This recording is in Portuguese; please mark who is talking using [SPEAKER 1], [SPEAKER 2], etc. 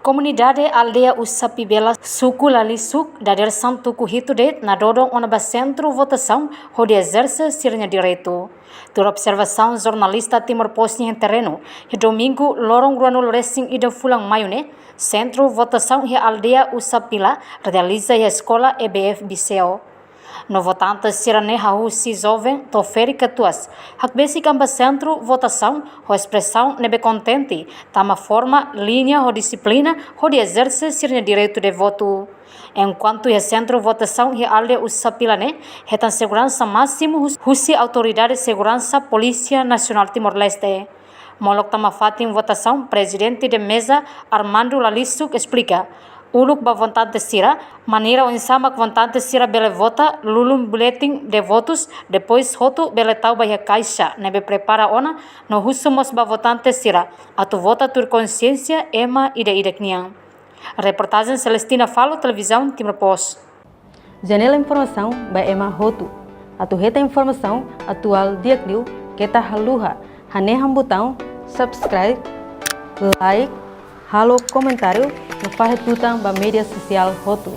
[SPEAKER 1] Comunidade Aldeia Usapibela Suku Lalisuk da Santo Kuhitudet na dodong onaba centro votação onde exerce sirnya direito. Tur observação jornalista Timor Poste em terreno, e domingo lorong ruanul racing ida fulang mayune, centro votação e Aldeia Usapila realiza a escola EBF Biseo. No votante sirane hau si jovem toferi katuas, hak basic amba centro votação ho expressão nebe contente, tama forma, linha ho disciplina ho de exerce sirne direito de voto. Enquanto o centro votação e alde Usapilane, retan segurança máximo husi autoridade de segurança Polícia Nacional Timor-Leste. Molok tama fatim votação, presidente de mesa Armando Lalisuk explica. Uluk ba vontade sira, maneira insama vontade sira bele vota, lulum boletim de votos, depois roto bele tau ba caixa, nebe prepara ona, no husumos ba votante sira, atu vota tur consciência, ema ide kniang. Reportagem Celestina Falo, televisão Timor Poste.
[SPEAKER 2] Janela informação ba ema roto, atu reta informação atual diakliu, kita haluha, haneham botão, subscribe, like, halo comentário, no faz tutang ba media social roto.